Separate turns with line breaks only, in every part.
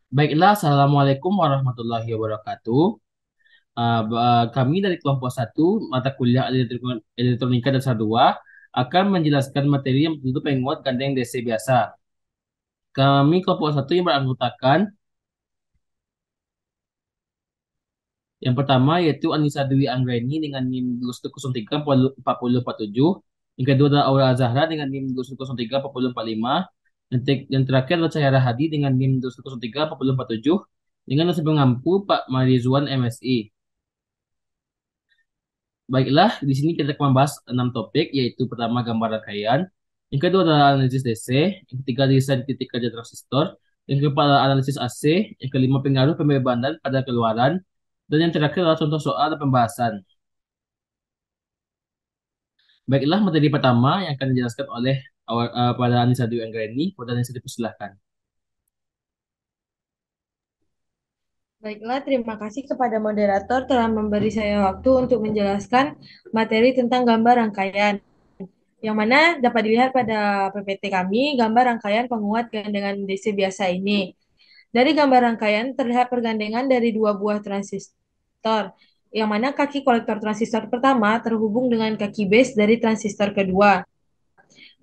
Baiklah, Assalamualaikum warahmatullahi wabarakatuh. Kami dari kelompok satu mata kuliah Elektronika Dasar 2 akan menjelaskan materi yang bertujuan penguat gandeng DC biasa. Kami kelompok satu yang beranggotakan yang pertama yaitu Anissa Dwi Anggreni dengan NIM 21034047. Yang kedua adalah Aura Azahra dengan NIM 21034045. Yang terakhir adalah Cahaya Rahadi dengan NIM 21034047 dengan nasib mengampu Pak Marizuan MSI. Baiklah, di sini kita akan membahas 6 topik, yaitu pertama gambar rangkaian, yang kedua adalah analisis DC, yang ketiga desain titik kerja transistor, yang keempat adalah analisis AC, yang kelima pengaruh pembebanan pada keluaran, dan yang terakhir adalah contoh soal dan pembahasan. Baiklah, materi pertama yang akan dijelaskan oleh pada Anissa Dwi Anggreni, pada Anissa dipersilahkan.
Baiklah, terima kasih kepada moderator telah memberi saya waktu untuk menjelaskan materi tentang gambar rangkaian, yang mana dapat dilihat pada PPT kami, gambar rangkaian penguat gandengan DC biasa ini. Dari gambar rangkaian terlihat pergandengan dari dua buah transistor, yang mana kaki kolektor transistor pertama terhubung dengan kaki base dari transistor kedua.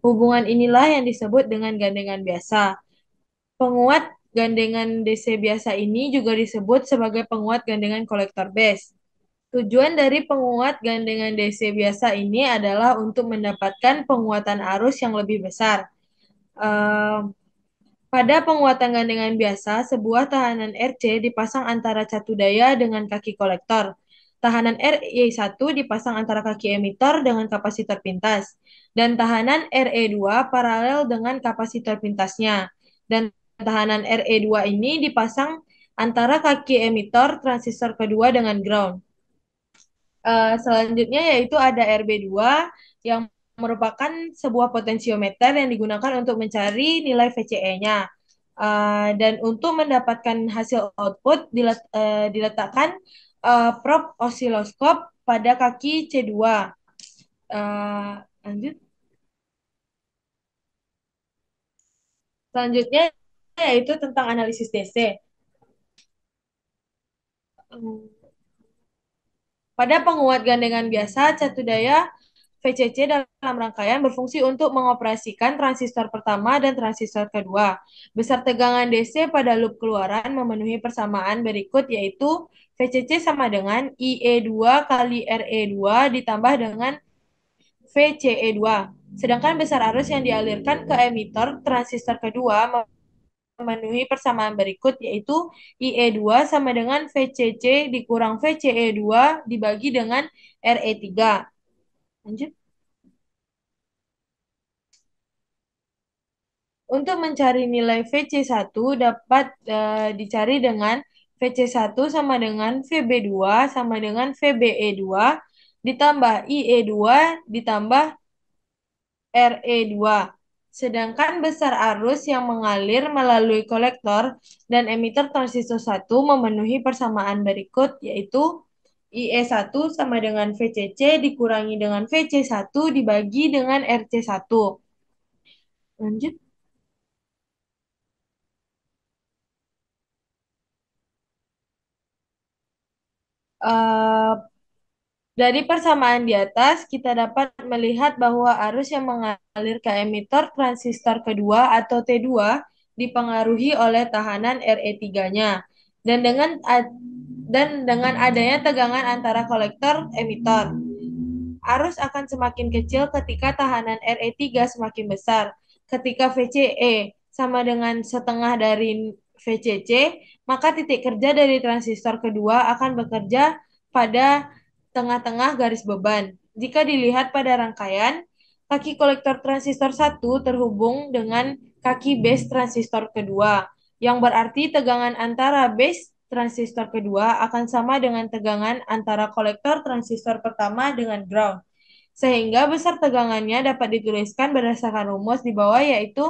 Hubungan inilah yang disebut dengan gandengan biasa. Penguat gandengan DC biasa ini juga disebut sebagai penguat gandengan kolektor base. Tujuan dari penguat gandengan DC biasa ini adalah untuk mendapatkan penguatan arus yang lebih besar. Eh, Pada penguatan gandengan biasa, sebuah tahanan RC dipasang antara catu daya dengan kaki kolektor. Tahanan RE1 dipasang antara kaki emitor dengan kapasitor pintas. Dan tahanan RE2 paralel dengan kapasitor pintasnya. Dan tahanan RE2 ini dipasang antara kaki emitor transistor kedua dengan ground. Selanjutnya yaitu ada RB2 yang merupakan sebuah potensiometer yang digunakan untuk mencari nilai VCE-nya. Dan untuk mendapatkan hasil output diletakkan probe osiloskop pada kaki C2. Lanjut. Selanjutnya yaitu tentang analisis DC. Pada penguat gandengan biasa, catu daya VCC dalam rangkaian berfungsi untuk mengoperasikan transistor pertama dan transistor kedua. Besar tegangan DC pada loop keluaran memenuhi persamaan berikut, yaitu VCC sama dengan IE2 kali RE2 ditambah dengan VCE2. Sedangkan besar arus yang dialirkan ke emitor transistor kedua memenuhi persamaan berikut, yaitu IE2 sama dengan VCC dikurang VCE2 dibagi dengan RE3. Lanjut. Untuk mencari nilai VC1 dapat dicari dengan VC1 sama dengan VB2 sama dengan VBE2 ditambah IE2 ditambah RE2. Sedangkan besar arus yang mengalir melalui kolektor dan emitter transistor 1 memenuhi persamaan berikut, yaitu IE1 sama dengan VCC dikurangi dengan VC1 dibagi dengan RC1. Lanjut. Eh, Dari persamaan di atas, kita dapat melihat bahwa arus yang mengalir ke emitor transistor kedua atau T2 dipengaruhi oleh tahanan RE3-nya. Dan dengan adanya tegangan antara kolektor emitor, arus akan semakin kecil ketika tahanan RE3 semakin besar. Ketika VCE sama dengan setengah dari VCC, maka titik kerja dari transistor kedua akan bekerja pada tengah-tengah garis beban. Jika dilihat pada rangkaian, kaki kolektor transistor satu terhubung dengan kaki base transistor kedua, yang berarti tegangan antara base transistor kedua akan sama dengan tegangan antara kolektor transistor pertama dengan ground. Sehingga besar tegangannya dapat dituliskan berdasarkan rumus di bawah, yaitu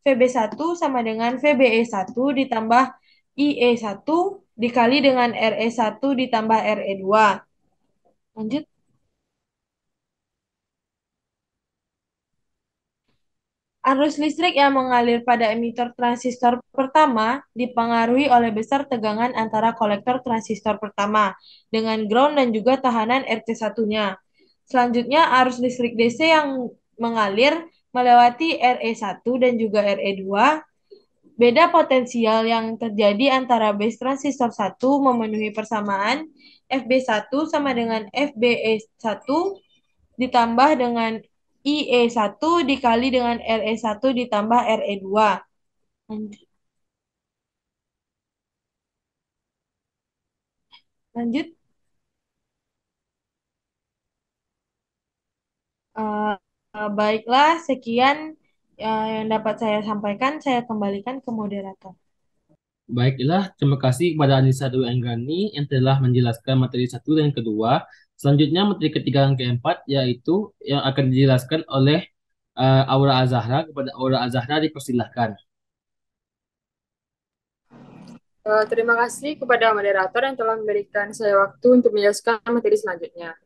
VB1 sama dengan VBE1 ditambah IE1 dikali dengan RE1 ditambah RE2. Lanjut. Arus listrik yang mengalir pada emitor transistor pertama dipengaruhi oleh besar tegangan antara kolektor transistor pertama dengan ground dan juga tahanan RC1-nya. Selanjutnya, arus listrik DC yang mengalir melewati RE1 dan juga RE2. Beda potensial yang terjadi antara base transistor satu memenuhi persamaan FB1 sama dengan FBE1 ditambah dengan IE1 dikali dengan RE1 ditambah RE2. Lanjut. Eh, Baiklah, sekian yang dapat saya sampaikan. Saya kembalikan ke moderator.
Baiklah, terima kasih kepada Anissa Dwi Anggrani yang telah menjelaskan materi satu dan kedua. Selanjutnya materi ketiga dan keempat yaitu yang akan dijelaskan oleh Aura Azahra. Kepada Aura Azahra dipersilahkan.
Terima kasih kepada moderator yang telah memberikan saya waktu untuk menjelaskan materi selanjutnya.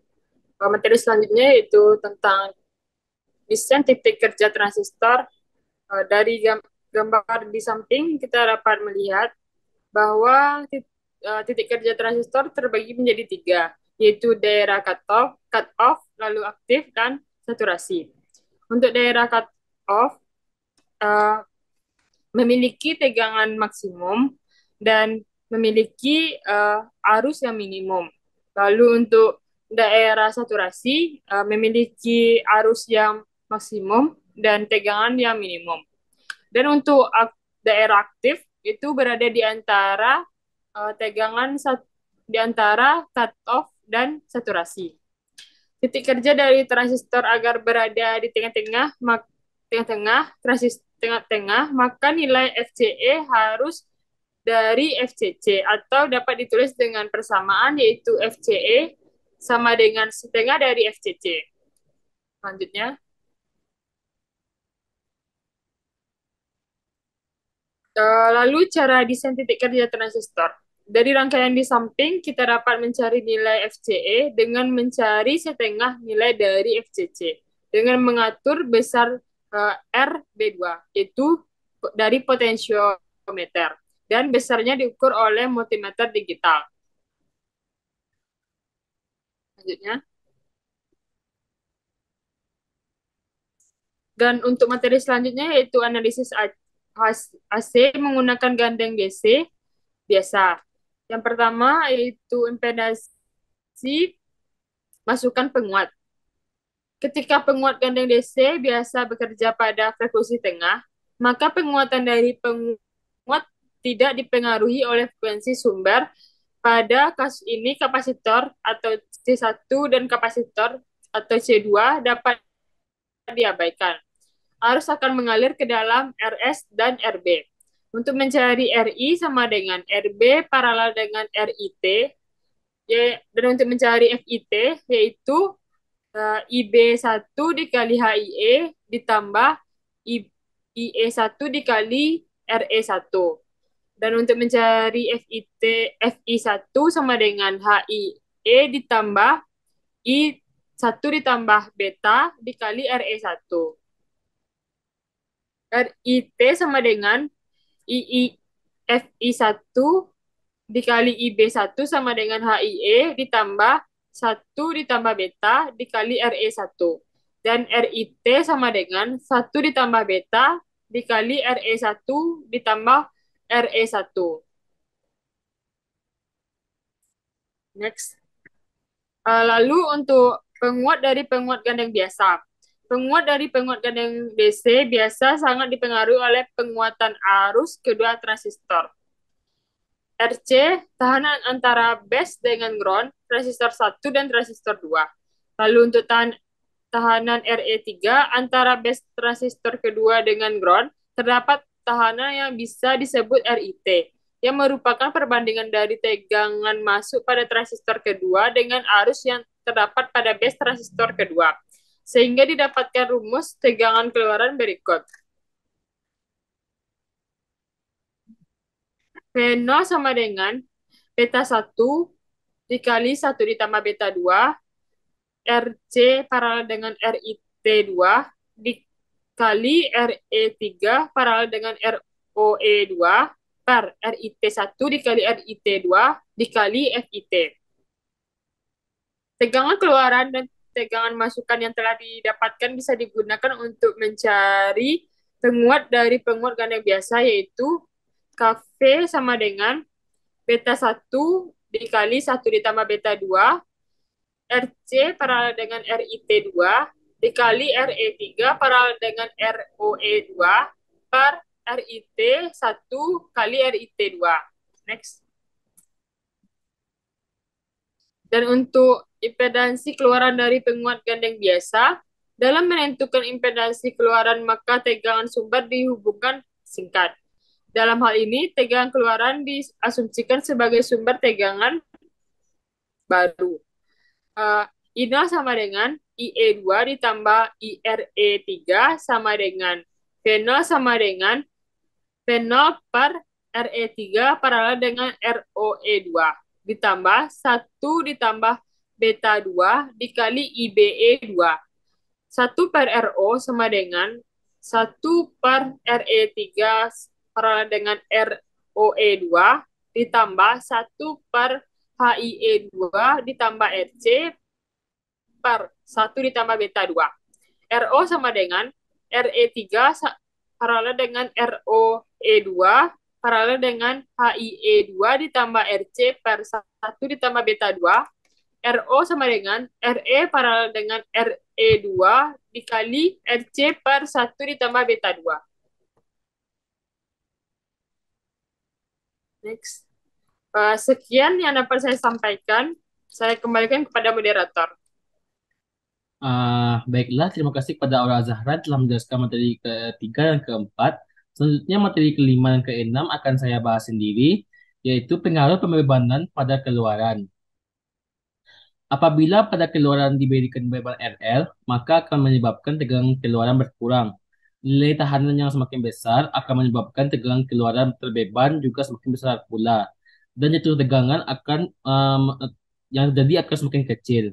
Materi selanjutnya yaitu tentang desain titik kerja transistor. Dari gambar di samping kita dapat melihat bahwa titik kerja transistor terbagi menjadi tiga, yaitu daerah cut off, lalu aktif, dan saturasi. Untuk daerah cut off, uh, memiliki tegangan maksimum dan memiliki arus yang minimum. Lalu untuk daerah saturasi memiliki arus yang maksimum dan tegangan yang minimum. Dan untuk daerah aktif itu berada di antara tegangan di antara cut off dan saturasi. Titik kerja dari transistor agar berada di tengah-tengah, tengah-tengah, maka nilai FCE harus dari FCC atau dapat ditulis dengan persamaan yaitu FCE sama dengan setengah dari FCC. Selanjutnya, lalu cara desain titik kerja transistor. Dari rangkaian di samping, kita dapat mencari nilai FCE dengan mencari setengah nilai dari FCC dengan mengatur besar RB2, yaitu dari potensiometer, dan besarnya diukur oleh multimeter digital. Selanjutnya. Dan untuk materi selanjutnya yaitu analisis AC menggunakan gandeng DC biasa. Yang pertama yaitu impedasi masukan penguat. Ketika penguat gandeng DC biasa bekerja pada frekuensi tengah, maka penguatan dari penguat tidak dipengaruhi oleh frekuensi sumber. Pada kasus ini kapasitor atau C1 dan kapasitor atau C2 dapat diabaikan. Arus akan mengalir ke dalam RS dan RB. Untuk mencari RI sama dengan RB paralel dengan RIT, dan untuk mencari FIT yaitu IB1 dikali HIE ditambah IE1 dikali RE1. Dan untuk mencari FI1 sama dengan HIE ditambah I1 ditambah beta dikali RE1. RIT sama dengan FI1 dikali IB1 sama dengan HIE ditambah 1 ditambah beta dikali RE1. Dan RIT sama dengan 1 ditambah beta dikali RE1 ditambah RE1. Next. Lalu untuk penguat dari penguat gandeng biasa. Penguat dari penguat gandeng DC biasa sangat dipengaruhi oleh penguatan arus kedua transistor. RC, tahanan antara base dengan ground, transistor 1 dan transistor 2. Lalu untuk tahanan RE3, antara base transistor kedua dengan ground, terdapat tahanan yang bisa disebut RIT, yang merupakan perbandingan dari tegangan masuk pada transistor kedua dengan arus yang terdapat pada base transistor kedua, sehingga didapatkan rumus tegangan keluaran berikut. V0 sama dengan beta 1 dikali 1 ditambah beta 2, RC paralel dengan RIT 2, kali RE3 paralel dengan ROE2 per RIT1 dikali RIT2 dikali FIT. Tegangan keluaran dan tegangan masukan yang telah didapatkan bisa digunakan untuk mencari penguat dari penguat ganda biasa, yaitu Kv sama dengan beta 1 dikali 1 ditambah beta 2, RC paralel dengan RIT2 dikali RE3 paralel dengan ROE2 per RIT1 kali RIT2. Next. Dan untuk impedansi keluaran dari penguat gandeng biasa, dalam menentukan impedansi keluaran maka tegangan sumber dihubungkan singkat. Dalam hal ini, tegangan keluaran diasumsikan sebagai sumber tegangan baru. I0 sama dengan IE2 ditambah IRE3 sama dengan V0 sama dengan V0 per RE3 paralel dengan ROE2 ditambah 1 ditambah beta 2 dikali IBE2. 1 per RO sama dengan 1 per RE3 paralel dengan ROE2 ditambah 1 per HIE2 ditambah RC per 1 ditambah beta 2. RO sama dengan RE3 paralel dengan ROE2 paralel dengan HIE2 ditambah RC per 1 ditambah beta 2. RO sama dengan RE paralel dengan RE2 dikali RC per 1 ditambah beta 2. Next. Sekian yang dapat saya sampaikan. Saya kembalikan kepada moderator.
Baiklah, terima kasih kepada Aura Zahra telah menjelaskan materi ketiga dan keempat. Selanjutnya materi kelima dan keenam akan saya bahas sendiri, yaitu pengaruh pembebanan pada keluaran. Apabila pada keluaran diberikan beban RL, maka akan menyebabkan tegangan keluaran berkurang. Nilai tahanan yang semakin besar akan menyebabkan tegangan keluaran terbeban juga semakin besar pula. Dan jatuh tegangan yang terjadi akan semakin kecil.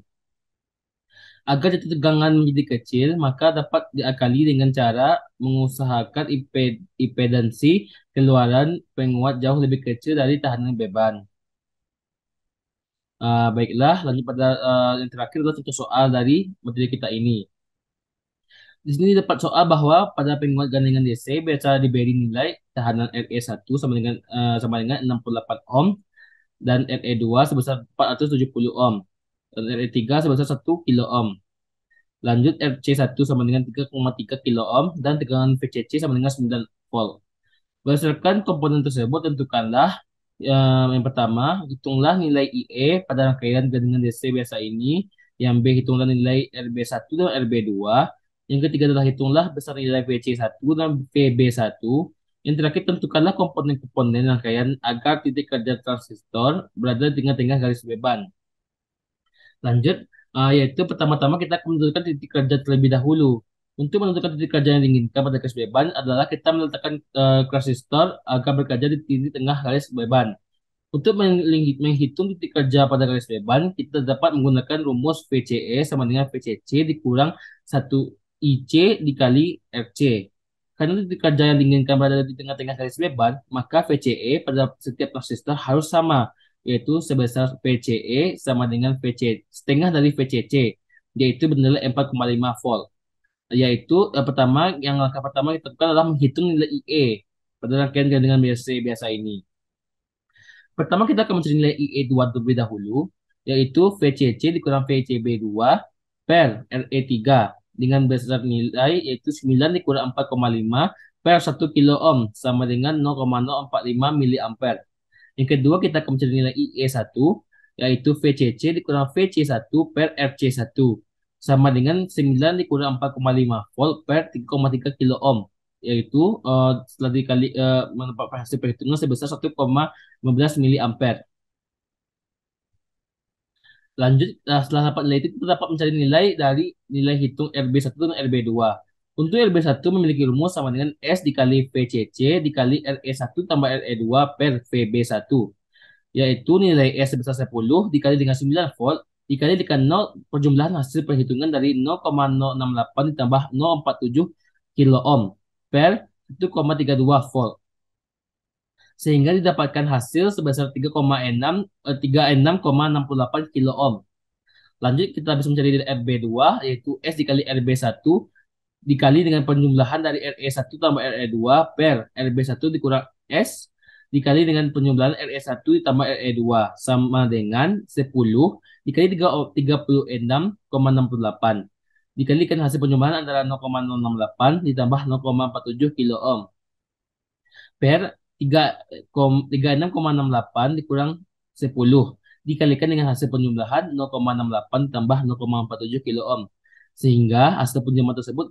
Agar jatuh tegangan menjadi kecil, maka dapat diakali dengan cara mengusahakan impedansi keluaran penguat jauh lebih kecil dari tahanan beban. Baiklah, lanjut pada yang terakhir adalah contoh soal dari materi kita ini. Di sini dapat soal bahwa pada penguat gandengan DC biasa diberi nilai tahanan RE1 sama dengan 68 ohm dan RE2 sebesar 470 ohm dan RE3 sebesar 1 kilo ohm. Lanjut RC1 sama dengan 3,3 kilo ohm dan tegangan VCC sama dengan 9 volt. Berdasarkan komponen tersebut, tentukanlah yang pertama, hitunglah nilai IE pada rangkaian gandengan DC biasa ini. Yang B, hitunglah nilai RB1 dan RB2. Yang ketiga adalah hitunglah besar nilai VC1 dan VB1. Yang terakhir, tentukanlah komponen-komponen rangkaian agar titik kerja transistor berada di tengah-tengah garis beban. Lanjut, yaitu pertama-tama kita akan menentukan titik kerja terlebih dahulu. Untuk menentukan titik kerja yang diinginkan pada garis beban adalah kita meletakkan transistor agar bekerja di titik tengah garis beban. Untuk menghitung titik kerja pada garis beban, kita dapat menggunakan rumus VCE sama dengan VCC dikurang 1 IC dikali RC. Karena titik kerja yang diinginkan berada di tengah-tengah garis beban, maka VCE pada setiap transistor harus sama, yaitu sebesar VCE sama dengan VC setengah dari VCC, yaitu bernilai 4,5 volt. Yaitu langkah pertama kita lakukan adalah menghitung nilai IE pada rangkaian gandengan biasa ini. Pertama kita akan mencari nilai IE2 terlebih dahulu, yaitu VCC dikurang VCB2 per RE3 dengan besar nilai yaitu 9 dikurang 4,5 per 1 kilo ohm sama dengan 0,045 miliampere. Yang kedua kita akan mencari nilai IE1 yaitu VCC dikurang VC1 per RC1 sama dengan 9 dikurang 4,5 volt per 3,3 kilo ohm, yaitu setelah dikali hasil perhitungan sebesar 1,15 miliampere. Lanjut, setelah dapat nilai itu, kita dapat mencari nilai dari nilai hitung RB1 dan RB2. Untuk RB1 memiliki rumus sama dengan S dikali VCC dikali RE1 tambah RE2 per VB1. Yaitu nilai S sebesar 10 dikali dengan 9 volt dikali dengan 0 perjumlahan hasil perhitungan dari 0,068 ditambah 0,47 kilo ohm per 1,32 volt. Sehingga didapatkan hasil sebesar 36,68 kilo ohm. Lanjut kita bisa mencari dari RB2 yaitu S dikali RB1 dikali dengan penjumlahan dari RE1 tambah RE2 per RB1 dikurang S dikali dengan penjumlahan RE1 ditambah RE2 sama dengan 10 dikali 36,68 dikalikan hasil penjumlahan antara 0,068 ditambah 0,47 kilo ohm per 36,68 dikurang 10 dikalikan dengan hasil penjumlahan 0,68 tambah 0,47 kilo ohm. Sehingga hasil penjumlahan tersebut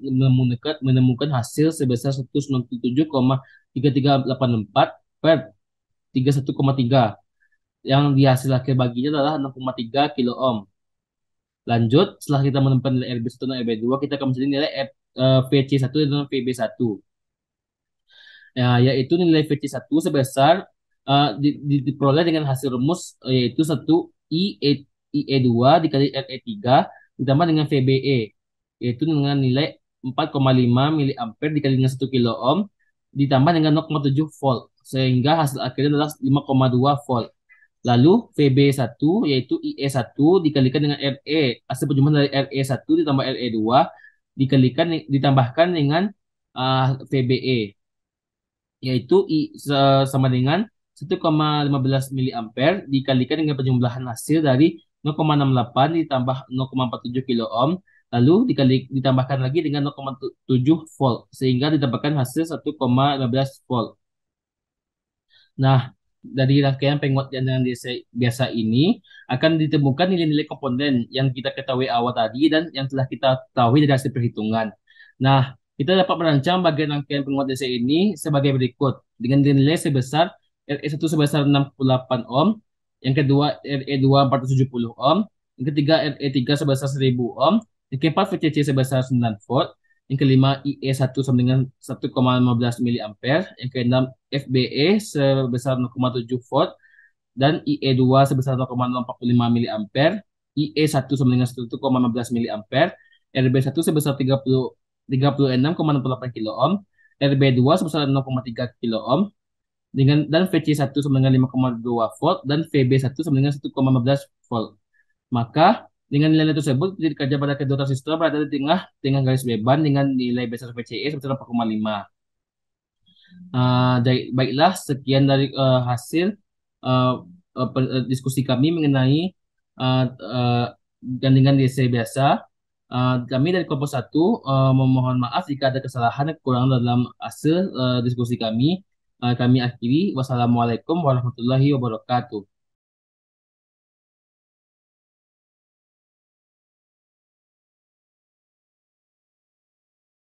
menemukan hasil sebesar 197,3384 per 31,3 yang dihasil akhir baginya adalah 6,3 kilo ohm. Lanjut, setelah kita menemukan nilai RB1 dan RB2, kita akan mencari nilai VC1 dan VB1. Ya, yaitu nilai VC1 sebesar diperoleh dengan hasil rumus yaitu 1 IE2 dikali RE3 ditambah dengan VBE yaitu dengan nilai 4,5 miliampere dikali dengan 1 kilo ohm ditambah dengan 0,7 volt sehingga hasil akhirnya adalah 5,2 volt. Lalu VB1 yaitu IE1 dikalikan dengan RE hasil penjumlahan dari RE1 ditambah RE2 ditambahkan dengan VBE yaitu sama dengan 1,15 miliampere dikalikan dengan penjumlahan hasil dari 0,68 ditambah 0,47 kilo ohm lalu ditambahkan lagi dengan 0,7 volt sehingga didapatkan hasil 1,15 volt. Nah, dari rangkaian penguat dengan DC biasa ini akan ditemukan nilai-nilai komponen yang kita ketahui awal tadi dan yang telah kita ketahui dari hasil perhitungan. Nah, kita dapat merancang bagian rangkaian penguat DC ini sebagai berikut. Dengan nilai sebesar RE1 sebesar 68 ohm, yang kedua RE2 470 ohm, yang ketiga RE3 sebesar 1000 ohm, yang keempat VCC sebesar 9 volt, yang kelima IE1 sama dengan 1,15 miliampere, yang keenam FBE sebesar 0,7 volt, dan IE2 sebesar 0,045 miliampere, IE1 sama dengan 1,15 miliampere, RB1 sebesar 36,68 kilo ohm, RB2 sebesar 0,3 kilo ohm, dan VC1 sama dengan 5,2 volt, dan VB1 sama dengan 1,15 volt. Maka dengan nilai tersebut kerja pada kedua transistor berada di tengah garis beban dengan nilai besar VCE sebesar 4,5. Baiklah, sekian dari hasil diskusi kami mengenai gandengan DC biasa. Kami dari kelompok 1 memohon maaf jika ada kesalahan dan kekurangan dalam hasil diskusi kami. Kami akhiri. Wassalamualaikum warahmatullahi wabarakatuh.